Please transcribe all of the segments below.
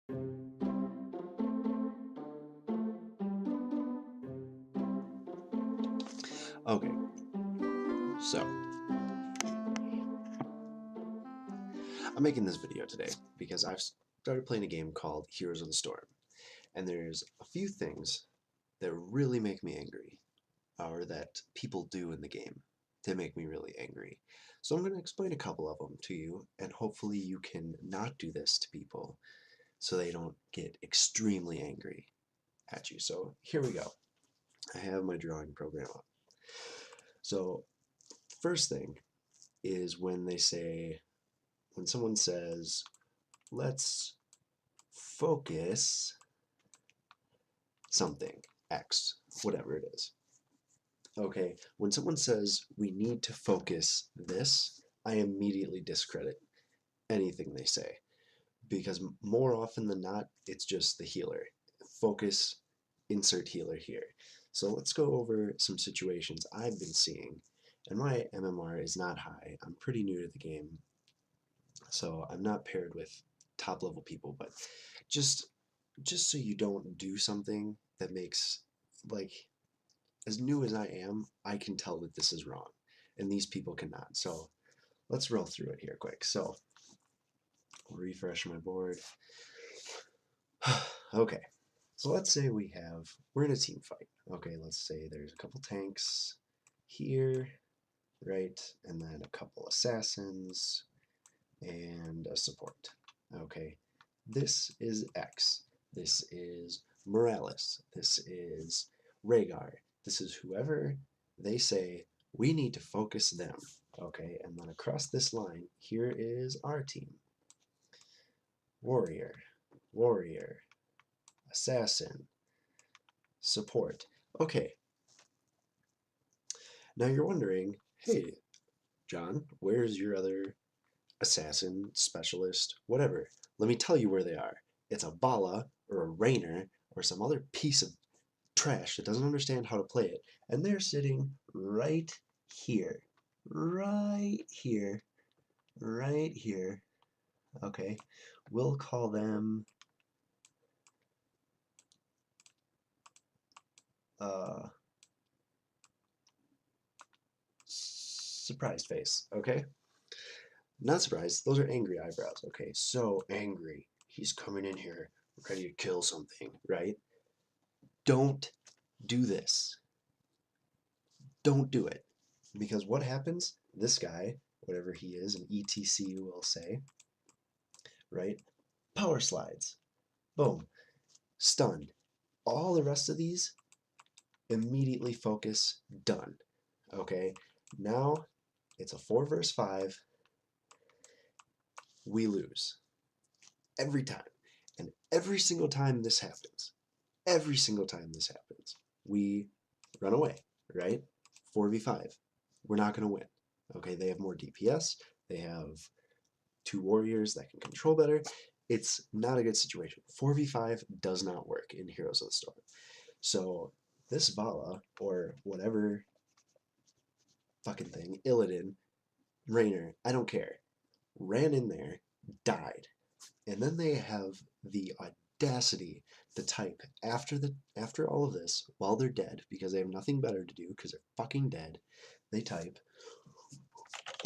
Okay, so I'm making this video today because I've started playing a game called Heroes of the Storm, and there's a few things that really make me angry, or that people do in the game that make me really angry. So I'm going to explain a couple of them to you, and hopefully you can not do this to people so they don't get extremely angry at you. So here we go. I have my drawing program up. So first thing is when someone says, let's focus something, X, whatever it is. Okay, when someone says we need to focus this, I immediately discredit anything they say because more often than not, it's just the healer. Focus, insert healer here. So let's go over some situations I've been seeing, and my MMR is not high. I'm pretty new to the game, so I'm not paired with top level people, but just so you don't do something that makes, like, as new as I am, I can tell that this is wrong, and these people cannot. So let's roll through it here quick. So I'll refresh my board. Okay, so let's say we're in a team fight. Okay, let's say there's a couple tanks here, right, and then a couple assassins and a support. Okay, this is X. This is Morales. This is Rhaegar. This is whoever they say we need to focus them. Okay, and then across this line, here is our team. Warrior, warrior, assassin, support. Okay, now you're wondering, hey, John, where's your other assassin, specialist, whatever? Let me tell you where they are. It's a Bala or a Rainer or some other piece of trash that doesn't understand how to play it, and they're sitting right here, right here, right here. Okay, we'll call them surprised face. Okay, not surprised, those are angry eyebrows. Okay, so angry, he's coming in here ready to kill something, right? Don't do this. Don't do it. Because what happens? This guy, whatever he is, an ETC will say, right? Power slides. Boom. Stunned. All the rest of these, immediately focus. Done. Okay? Now, it's a 4 versus 5. We lose. Every time. And every single time this happens, we run away, right? 4v5. We're not going to win. Okay, they have more DPS. They have 2 warriors that can control better. It's not a good situation. 4v5 does not work in Heroes of the Storm. So this Vala, or whatever fucking thing, Illidan, Rainer, I don't care, ran in there, died. And then they have the audacity to type after all of this, while they're dead, because they have nothing better to do because they're fucking dead, they type,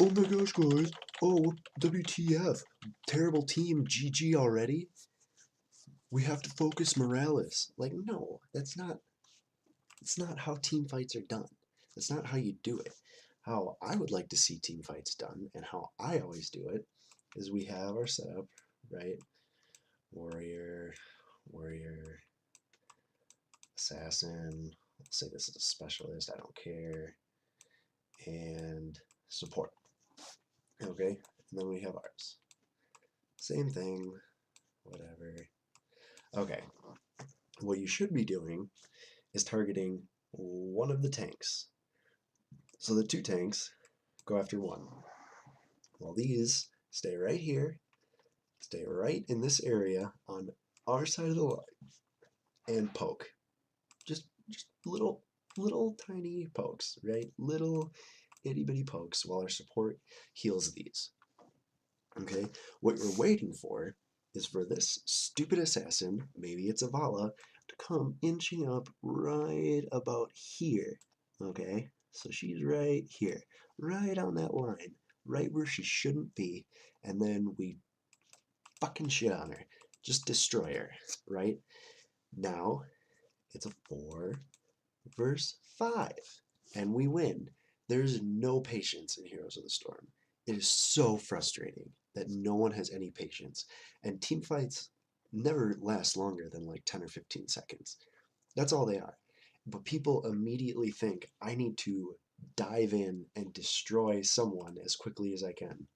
oh my gosh guys, oh WTF, terrible team, GG already? We have to focus Morales. Like, no, it's not how team fights are done. That's not how you do it. How I would like to see team fights done, and how I always do it, is we have our setup, right? Warrior, warrior, assassin, let's say this is a specialist, I don't care, and support. Okay, and then we have ours. Same thing, whatever. Okay, what you should be doing is targeting one of the tanks. So the 2 tanks go after one. While these stay right here, stay right in this area on our side of the line, and poke. Just little tiny pokes, right? Little itty bitty pokes while our support heals these. Okay, what you're waiting for is for this stupid assassin, maybe it's a Vala, to come inching up right about here. Okay, so she's right here, right on that line, right where she shouldn't be, and then we fucking shit on her. Just destroy her, right? Now, it's a 4 versus 5, and we win. There's no patience in Heroes of the Storm. It is so frustrating that no one has any patience, and team fights never last longer than like 10 or 15 seconds. That's all they are. But people immediately think, I need to dive in and destroy someone as quickly as I can.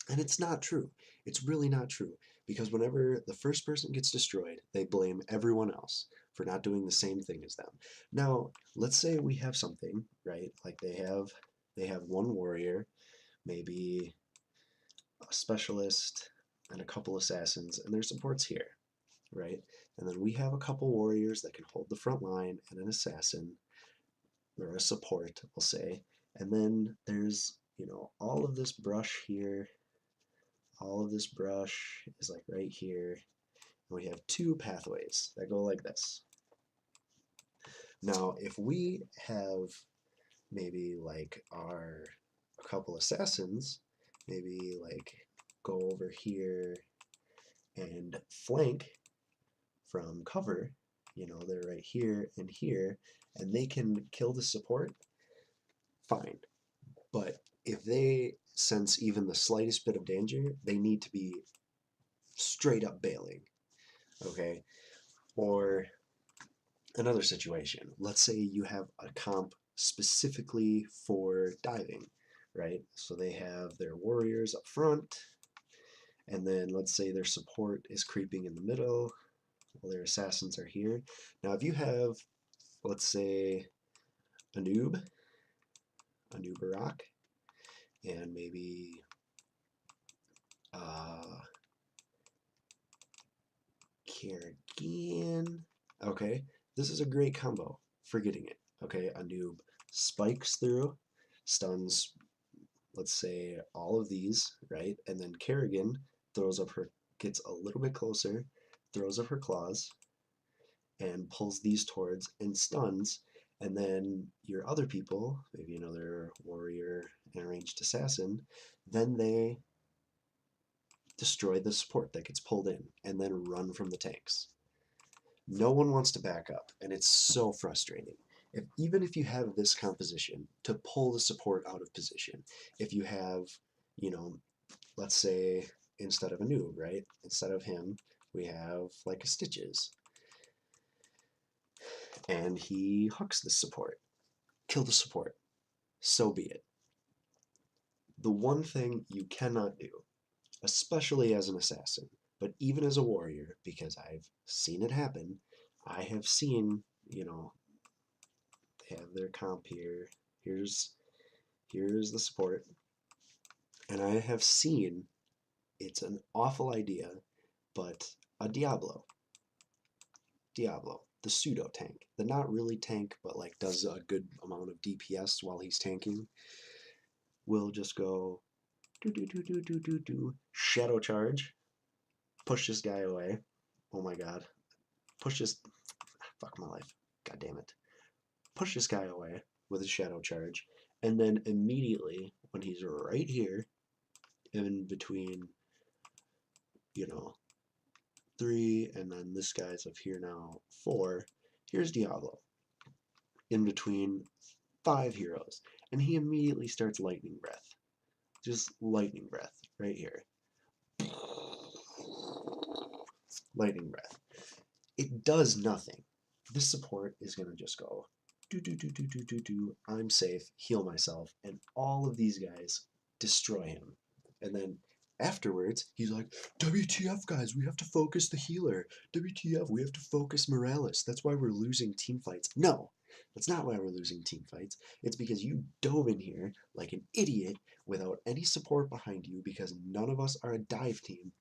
And it's not true. It's really not true. Because whenever the first person gets destroyed, they blame everyone else for not doing the same thing as them. Now, let's say we have something, right? Like they have one warrior, maybe a specialist, and a couple assassins, and their support's here, right? And then we have a couple warriors that can hold the front line and an assassin, or a support, we'll say. And then there's, all of this brush here. All of this brush is like right here. And we have 2 pathways that go like this. Now, if we have maybe like a couple assassins, maybe like go over here and flank from cover, they're right here and here, and they can kill the support, fine. But if they sense even the slightest bit of danger, they need to be straight up bailing, okay? Or another situation, let's say you have a comp specifically for diving, right? So they have their warriors up front, and then let's say their support is creeping in the middle, while their assassins are here. Now, if you have, let's say, a noob rock, and maybe Kerrigan, okay, this is a great combo for getting it. Okay, a noob spikes through, stuns, let's say, all of these, right? And then Kerrigan gets a little bit closer, throws up her claws, and pulls these towards and stuns. And then your other people, maybe another warrior and a ranged assassin, then they destroy the support that gets pulled in and then run from the tanks. No one wants to back up, and it's so frustrating. Even if you have this composition to pull the support out of position, if you have, let's say instead of a noob, right? Instead of him, we have like a Stitches, and he hooks the support. Kill the support. So be it. The one thing you cannot do, especially as an assassin, but even as a warrior, because I've seen it happen, I have seen, they have their comp here. Here's the support. And I have seen, it's an awful idea, but a Diablo, the pseudo tank, the not really tank, but like does a good amount of DPS while he's tanking, will just go do, shadow charge, push this guy away. Oh my god. Push this, fuck my life. God damn it. Push this guy away with a shadow charge, and then immediately, when he's right here, in between, 3, and then this guy's up here now, 4, here's Diablo, in between 5 heroes, and he immediately starts lightning breath. Just lightning breath, right here. Lightning breath. It does nothing. This support is going to just go, I'm safe, heal myself, and all of these guys destroy him. And then afterwards, he's like, WTF, guys, we have to focus the healer. WTF, we have to focus Morales. That's why we're losing team fights. No, that's not why we're losing team fights. It's because you dove in here like an idiot without any support behind you, because none of us are a dive team.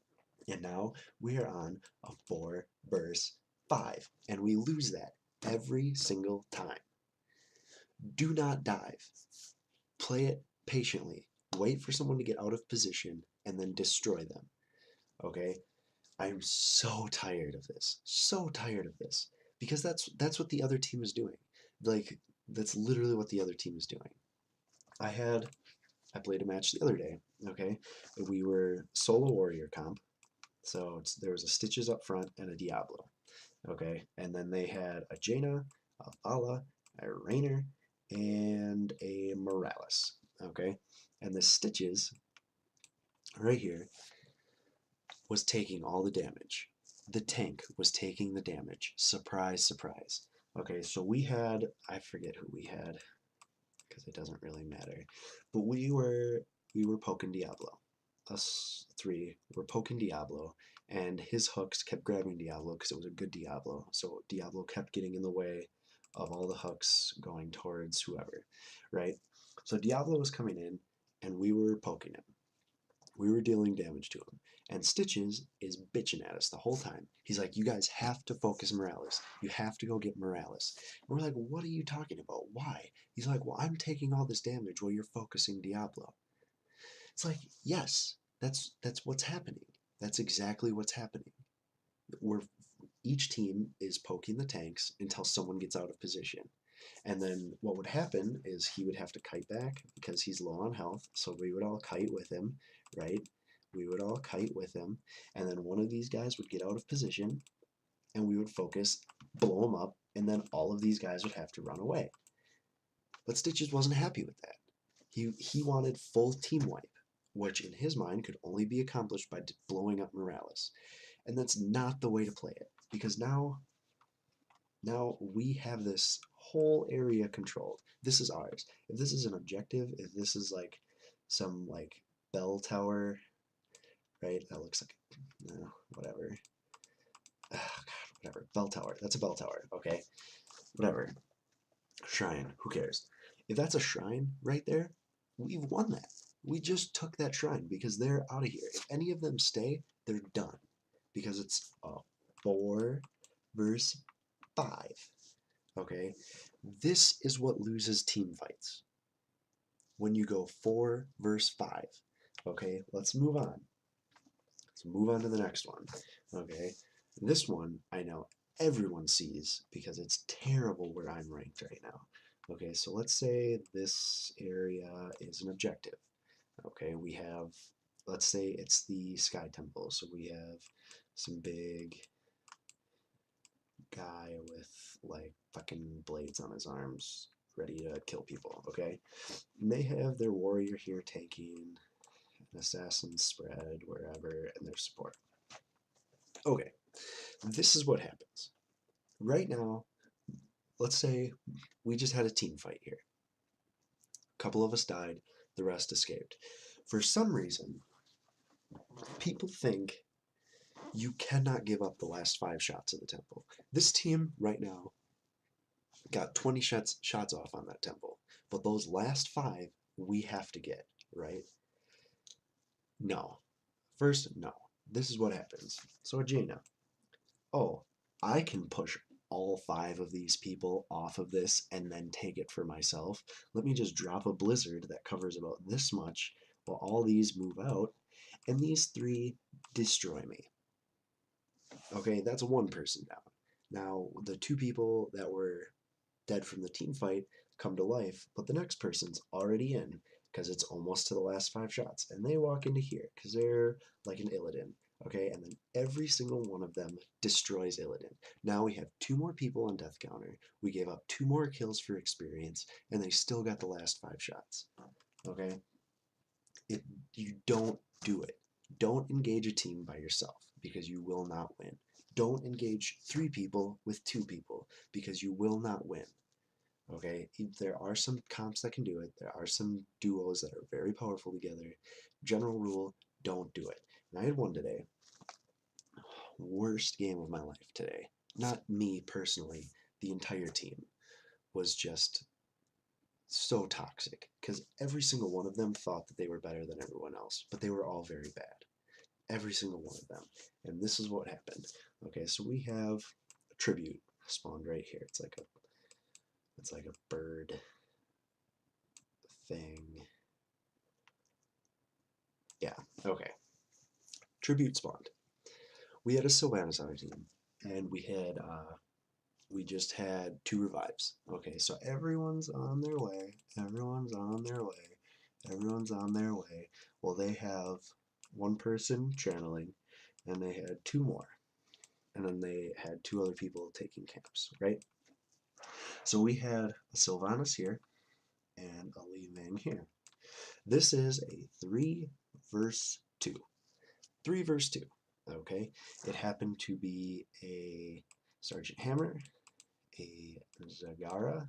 And now we are on a 4 versus 5, and we lose that every single time. Do not dive. Play it patiently. Wait for someone to get out of position and then destroy them. Okay? I'm so tired of this. So tired of this. Because that's what the other team is doing. Like, that's literally what the other team is doing. I played a match the other day, okay? We were solo warrior comp. So there was a Stitches up front and a Diablo, okay? And then they had a Jaina, a Vala, a Rainer, and a Morales, okay? And the Stitches right here was taking all the damage. The tank was taking the damage. Surprise, surprise. Okay, so we had, I forget who we had, because it doesn't really matter. But we were poking Diablo. Us three were poking Diablo, and his hooks kept grabbing Diablo because it was a good Diablo. So Diablo kept getting in the way of all the hooks going towards whoever, right? So Diablo was coming in, and we were poking him. We were dealing damage to him. And Stitches is bitching at us the whole time. He's like, you guys have to focus Morales. You have to go get Morales. And we're like, what are you talking about? Why? He's like, well, I'm taking all this damage while you're focusing Diablo. It's like, yes, that's what's happening. That's exactly what's happening. We're each team is poking the tanks until someone gets out of position. And then what would happen is he would have to kite back because he's low on health. So we would all kite with him, right? We would all kite with him. And then one of these guys would get out of position and we would focus, blow him up, and then all of these guys would have to run away. But Stitches wasn't happy with that. He wanted full team wipe, which in his mind could only be accomplished by blowing up Morales. And that's not the way to play it because now we have this whole area controlled. This is ours. If this is an objective, if this is like some like bell tower, right? That looks like no, whatever. Oh, God, whatever. Bell tower. That's a bell tower. Okay, whatever. Shrine. Who cares? If that's a shrine right there, we've won that. We just took that shrine because they're out of here. If any of them stay, they're done because it's a 4 versus 5. Okay, this is what loses team fights. When you go 4 versus 5. Okay, let's move on. Let's move on to the next one. Okay, this one I know everyone sees because it's terrible where I'm ranked right now. Okay, so let's say this area is an objective. Okay, we have, let's say it's the Sky Temple. So we have some big guy with like fucking blades on his arms ready to kill people, okay? And they have their warrior here tanking, an assassin spread wherever, and their support. Okay, this is what happens. Right now, let's say we just had a team fight here. A couple of us died, the rest escaped. For some reason, people think you cannot give up the last 5 shots of the temple. This team right now got 20 shots off on that temple, but those last 5 we have to get, right? No. First, no. This is what happens. So Jaina, oh, I can push all 5 of these people off of this and then take it for myself. Let me just drop a blizzard that covers about this much while all these move out, and these 3 destroy me. Okay, that's 1 person down. Now, the 2 people that were dead from the team fight come to life, but the next person's already in because it's almost to the last 5 shots, and they walk into here because they're like an Illidan, okay? And then every single one of them destroys Illidan. Now we have 2 more people on death counter. We gave up 2 more kills for experience, and they still got the last 5 shots, okay? You don't do it. Don't engage a team by yourself because you will not win. Don't engage 3 people with 2 people because you will not win. Okay, there are some comps that can do it. There are some duos that are very powerful together. General rule, don't do it. And I had one today. Worst game of my life today. Not me personally. The entire team was just so toxic because every single one of them thought that they were better than everyone else, but they were all very bad. Every single one of them. And this is what happened. Okay, so we have a tribute spawned right here. It's like a bird thing. Yeah, okay. Tribute spawned. we had a Sylvanas on our team, and we just had 2 revives. Okay, so everyone's on their way. Everyone's on their way. Everyone's on their way. Well, they have 1 person channeling, and they had 2 more. And then they had 2 other people taking camps, right? So we had a Sylvanas here and a Li Ming here. This is a 3 versus 2. 3 versus 2. Okay, it happened to be a Sergeant Hammer, a Zagara,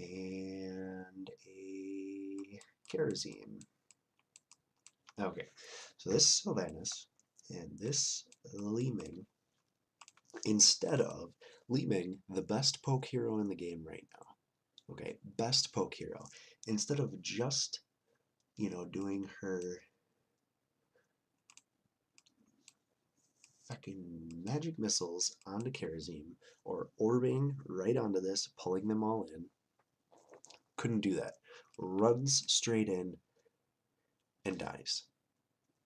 and a Kerosene. Okay, so this Sylvanas and this Li Ming, instead of Li Ming, the best poke hero in the game right now. Okay, best poke hero. Instead of just, doing her fucking magic missiles onto Kerosene or orbing right onto this, pulling them all in, couldn't do that. Runs straight in and dies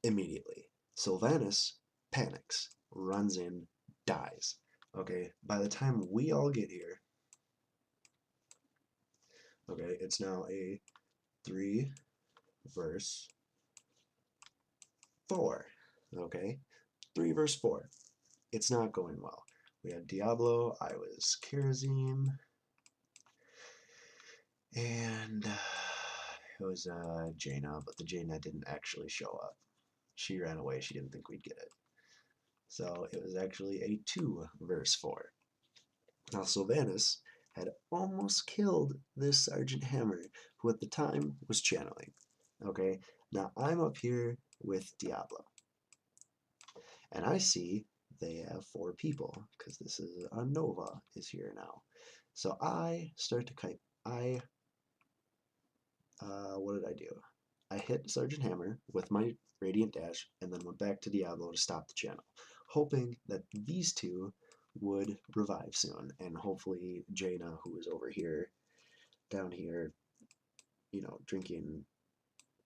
immediately. Sylvanas panics, runs in, dies. Okay, by the time we all get here, okay, it's now a 3 versus 4. Okay, 3 versus 4. It's not going well. We had Diablo, I was Kerosene, and it was Jaina, but the Jaina didn't actually show up. She ran away, she didn't think we'd get it. So it was actually a 2 versus 4. Now Sylvanas had almost killed this Sergeant Hammer, who at the time was channeling. Okay, now I'm up here with Diablo, and I see they have 4 people, because this is a Nova is here now. So I start to kite. What did I do? I hit Sergeant Hammer with my Radiant Dash, and then went back to Diablo to stop the channel, hoping that these 2 would revive soon, and hopefully Jaina, who is over here, down here, drinking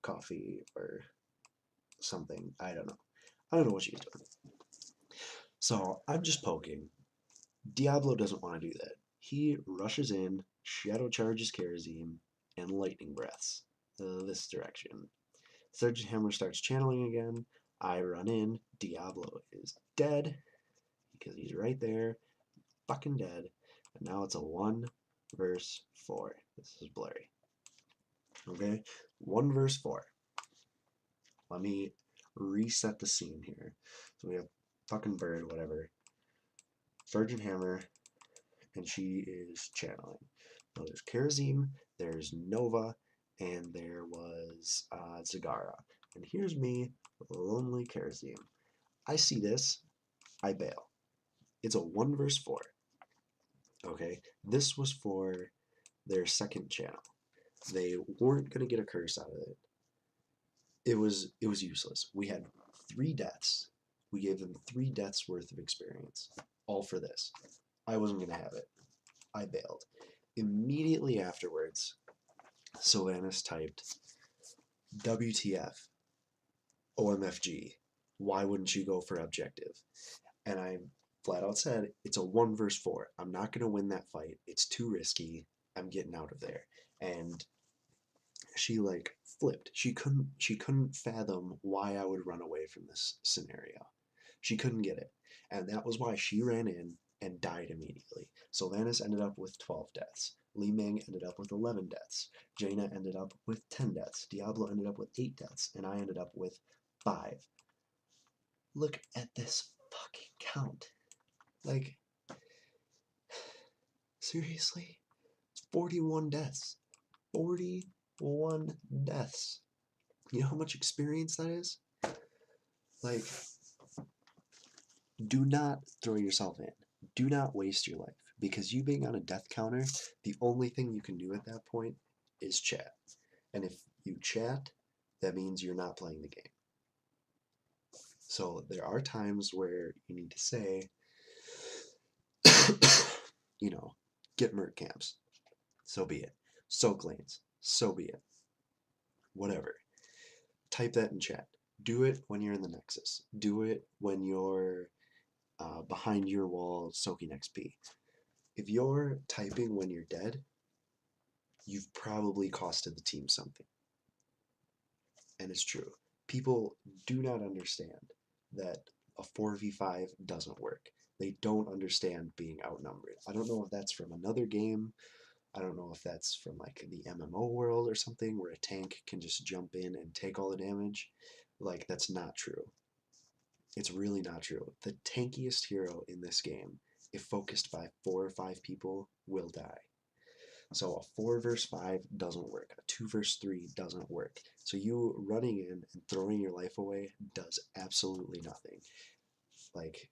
coffee or something. I don't know. I don't know what she's doing. So I'm just poking. Diablo doesn't want to do that. He rushes in, shadow charges Kerosene, and lightning breaths this direction. Sergeant Hammer starts channeling again. I run in. Diablo is dead because he's right there, fucking dead. And now it's a 1 versus 4. This is blurry. Okay, 1 versus 4. Let me reset the scene here. So we have fucking Bird, whatever. Sergeant Hammer, and she is channeling. Now there's Kerosene, there's Nova, and there was Zagara. And here's me, lonely Kerosene. I see this, I bail. It's a 1 versus 4. Okay, this was for their second channel. They weren't gonna get a curse out of it. It was useless. We had 3 deaths. We gave them 3 deaths worth of experience, all for this. I wasn't gonna have it. I bailed. Immediately afterwards, Sylvanas typed, WTF, OMFG, why wouldn't you go for objective? And I flat out said, it's a 1 versus 4. I'm not going to win that fight. It's too risky. I'm getting out of there. And she flipped. She couldn't fathom why I would run away from this scenario. She couldn't get it. And that was why she ran in and died immediately. Sylvanas ended up with 12 deaths. Li Ming ended up with 11 deaths. Jaina ended up with 10 deaths. Diablo ended up with 8 deaths. And I ended up with 5. Look at this fucking count. Seriously? 41 deaths. 41 deaths. You know how much experience that is? Do not throw yourself in. Do not waste your life. Because you being on a death counter, the only thing you can do at that point is chat. And if you chat, that means you're not playing the game. So there are times where you need to say, get merc camps. So be it. Soak lanes. So be it. Whatever. Type that in chat. Do it when you're in the Nexus. Do it when you're behind your wall soaking XP. If you're typing when you're dead, you've probably costed the team something. And it's true. People do not understand that a 4v5 doesn't work. They don't understand being outnumbered. I don't know if that's from another game. I don't know if that's from like the MMO world or something where a tank can just jump in and take all the damage. Like, that's not true. It's really not true. The tankiest hero in this game, if focused by 4 or 5 people, will die. So a 4 versus 5 doesn't work. A 2 versus 3 doesn't work. So you running in and throwing your life away does absolutely nothing. Like,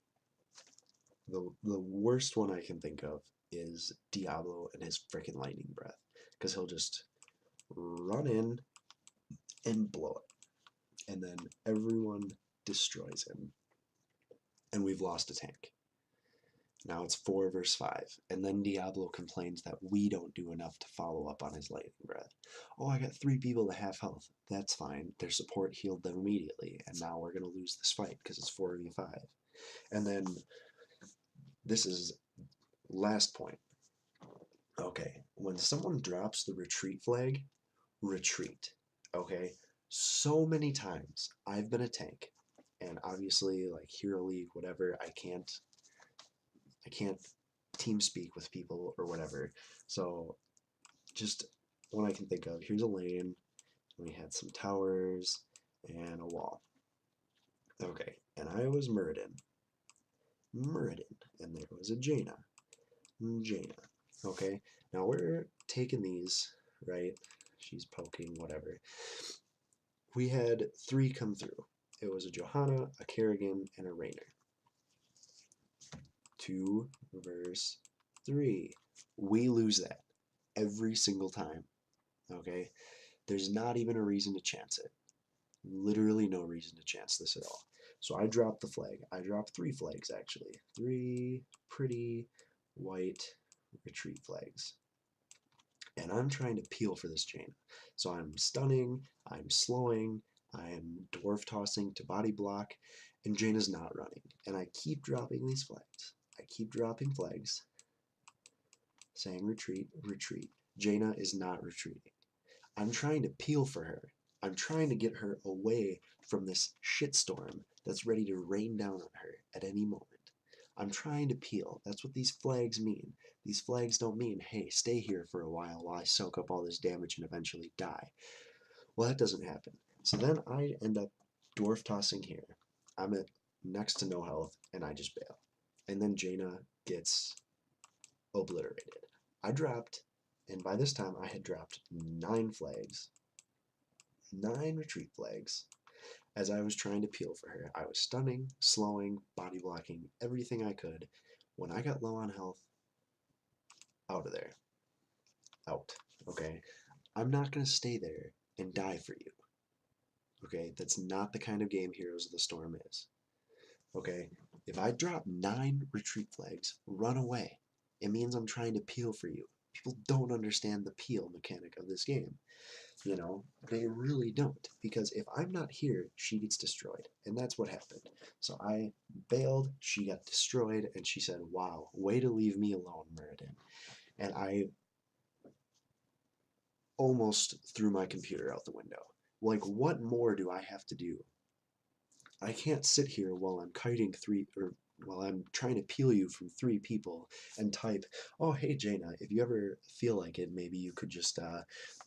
the worst one I can think of is Diablo and his freaking lightning breath. Because he'll just run in and blow it. And then everyone destroys him. And we've lost a tank. Now it's 4 versus 5. And then Diablo complains that we don't do enough to follow up on his lightning breath. Oh, I got 3 people to half health. That's fine. Their support healed them immediately. And now we're going to lose this fight because it's 4v5. And then this is last point. Okay, when someone drops the retreat flag, retreat. Okay? So many times I've been a tank. And obviously, like Hero League, whatever, I can't team speak with people or whatever. So just when I can think of, here's a lane, we had some towers and a wall. Okay, and I was Muradin, and there was a Jaina. Okay, now we're taking these, right? She's poking, whatever. We had 3 come through. It was a Johanna, a Kerrigan, and a Raynor. 2 versus 3. We lose that every single time. Okay? There's not even a reason to chance it. Literally no reason to chance this at all. So I dropped the flag. I dropped 3 flags actually. 3 pretty white retreat flags. And I'm trying to peel for this Jaina. So I'm stunning, I'm slowing, I'm dwarf tossing to body block, and Jaina's not running. And I keep dropping these flags. I keep dropping flags saying retreat, retreat. Jaina is not retreating. I'm trying to peel for her. I'm trying to get her away from this shitstorm that's ready to rain down on her at any moment. I'm trying to peel. That's what these flags mean. These flags don't mean, hey, stay here for a while I soak up all this damage and eventually die. Well, that doesn't happen. So then I end up dwarf tossing here. I'm at next to no health, and I just bail. And then Jaina gets obliterated. I dropped, and by this time I had dropped 9 flags. 9 retreat flags. As I was trying to peel for her, I was stunning, slowing, body blocking, everything I could. When I got low on health, out of there. Out. Okay? I'm not going to stay there and die for you. Okay? That's not the kind of game Heroes of the Storm is. Okay? If I drop 9 retreat flags, run away. It means I'm trying to peel for you. People don't understand the peel mechanic of this game. You know, they really don't. Because if I'm not here, she gets destroyed. And that's what happened. So I bailed, she got destroyed, and she said, wow, way to leave me alone, Muradin. And I almost threw my computer out the window. Like, what more do I have to do? I can't sit here while I'm kiting 3, or while I'm trying to peel you from 3 people and type, oh, hey, Jaina, if you ever feel like it, maybe you could just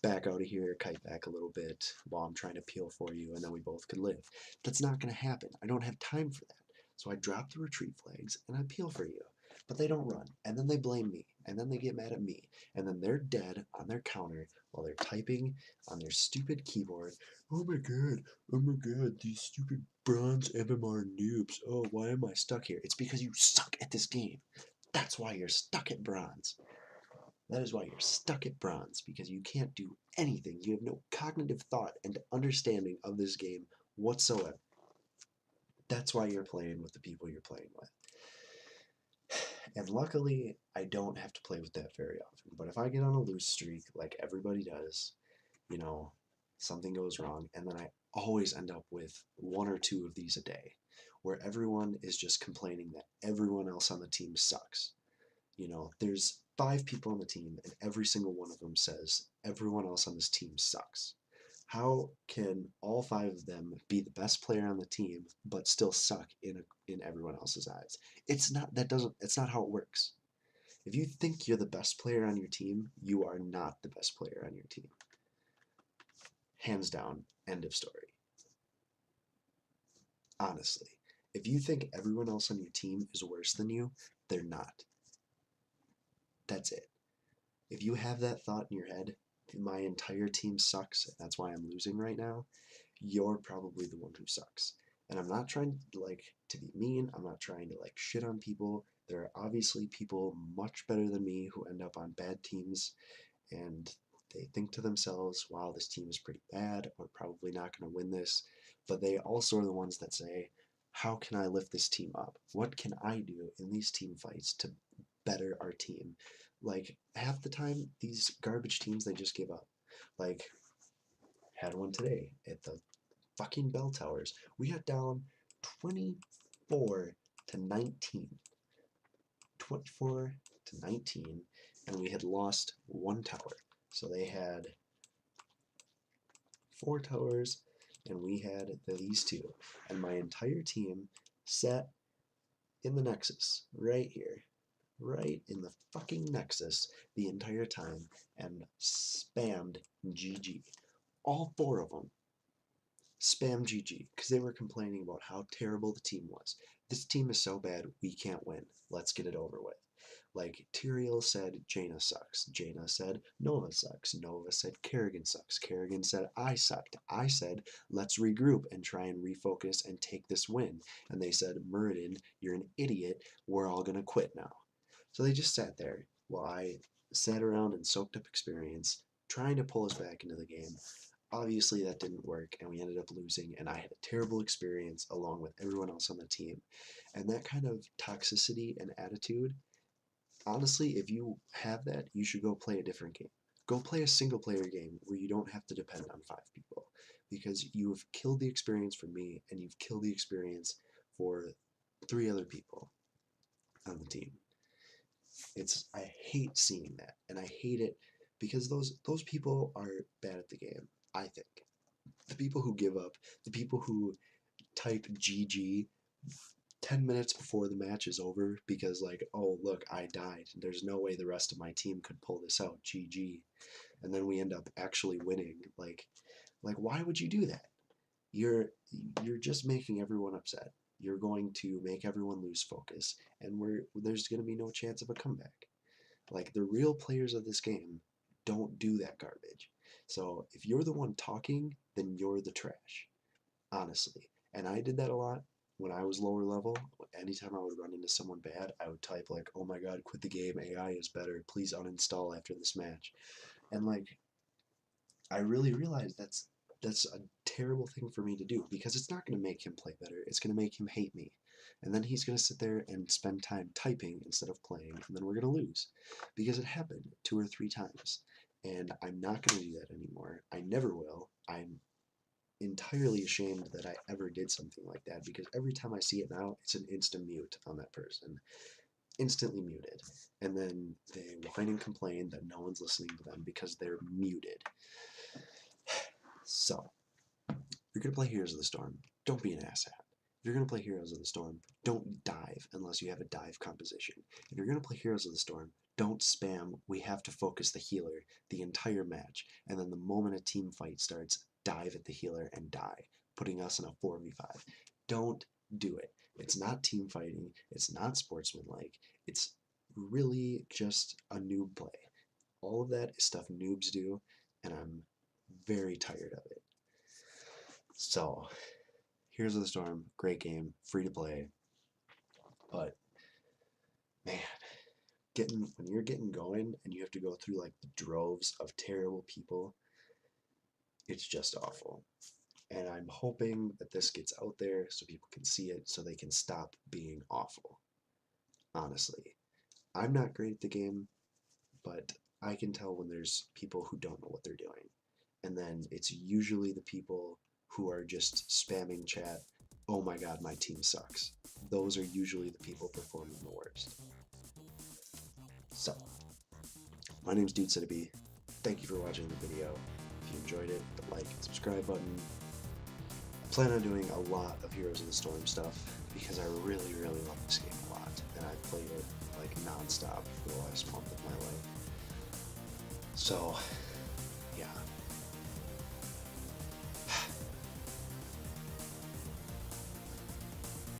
back out of here, kite back a little bit while I'm trying to peel for you, and then we both could live. That's not going to happen. I don't have time for that. So I drop the retreat flags, and I peel for you. But they don't run, and then they blame me, and then they get mad at me, and then they're dead on their counter while they're typing on their stupid keyboard. Oh my god, these stupid bronze MMR noobs. Oh, why am I stuck here? It's because you suck at this game. That's why you're stuck at bronze. That is why you're stuck at bronze, because you can't do anything. You have no cognitive thought and understanding of this game whatsoever. That's why you're playing with the people you're playing with. And luckily, I don't have to play with that very often. But if I get on a lose streak, like everybody does, you know, something goes wrong, and then I always end up with 1 or 2 of these a day. where everyone is just complaining that everyone else on the team sucks. You know, there's 5 people on the team, and every single one of them says everyone else on this team sucks. How can all 5 of them be the best player on the team but still suck in everyone else's eyes? It's not how it works. If you think you're the best player on your team, you are not the best player on your team. Hands down, end of story. Honestly, if you think everyone else on your team is worse than you, they're not. That's it. If you have that thought in your head, my entire team sucks, and that's why I'm losing right now, you're probably the one who sucks. And I'm not trying to be mean. I'm not trying to shit on people. There are obviously people much better than me who end up on bad teams, and they think to themselves, wow, this team is pretty bad. We're probably not going to win this. But they also are the ones that say, how can I lift this team up? What can I do in these team fights to better our team? Half the time, these garbage teams, they just give up. Had one today at the fucking bell towers. We got down 24 to 19. 24 to 19, and we had lost 1 tower. So they had 4 towers, and we had these 2. And my entire team sat in the nexus, right here, right in the fucking nexus the entire time, and spammed GG. All 4 of them spam GG because they were complaining about how terrible the team was. This team is so bad, we can't win. Let's get it over with. Tyrael said Jaina sucks. Jaina said Nova sucks. Nova said Kerrigan sucks. Kerrigan said I sucked. I said let's regroup and try and refocus and take this win. And they said, Muradin, you're an idiot. We're all going to quit now. So they just sat there while I sat around and soaked up experience, trying to pull us back into the game. Obviously, that didn't work, and we ended up losing, and I had a terrible experience along with everyone else on the team. And that kind of toxicity and attitude, honestly, if you have that, you should go play a different game. Go play a single-player game where you don't have to depend on 5 people, because you've killed the experience for me, and you've killed the experience for 3 other people on the team. I hate seeing that, and I hate it because those people are bad at the game, I think. The people who give up, the people who type GG 10 minutes before the match is over because oh look, I died. There's no way the rest of my team could pull this out. GG. And then we end up actually winning. Why would you do that? You're just making everyone upset. You're going to make everyone lose focus, and there's going to be no chance of a comeback. The real players of this game don't do that garbage. So if you're the one talking, then you're the trash, honestly. And I did that a lot when I was lower level. Anytime I would run into someone bad, I would type oh my god, quit the game, AI is better, please uninstall after this match. And I really realized that's a terrible thing for me to do, because it's not going to make him play better. It's going to make him hate me. And then he's going to sit there and spend time typing instead of playing, and then we're going to lose. Because it happened 2 or 3 times. And I'm not going to do that anymore. I never will. I'm entirely ashamed that I ever did something like that, because every time I see it now, it's an instant mute on that person. Instantly muted. And then they whine and complain that no one's listening to them because they're muted. So, if you're going to play Heroes of the Storm, don't be an asshat. If you're going to play Heroes of the Storm, don't dive unless you have a dive composition. If you're going to play Heroes of the Storm, don't spam, we have to focus the healer the entire match, and then the moment a team fight starts, dive at the healer and die, putting us in a 4v5. Don't do it. It's not team fighting, it's not sportsmanlike, it's really just a noob play. All of that is stuff noobs do, and I'm very tired of it. So, Heroes of the Storm, great game, free to play, but man, when you're getting going and you have to go through the droves of terrible people, it's just awful. And I'm hoping that this gets out there so people can see it, so they can stop being awful. Honestly, I'm not great at the game, but I can tell when there's people who don't know what they're doing. And then it's usually the people who are just spamming chat oh my god, my team sucks. Those are usually the people performing the worst. So, my name's Dudesidabe. Thank you for watching the video. If you enjoyed it, the like and subscribe button. I plan on doing a lot of Heroes of the Storm stuff because I really, really love this game a lot, and I've played it like non-stop for the last month of my life. So,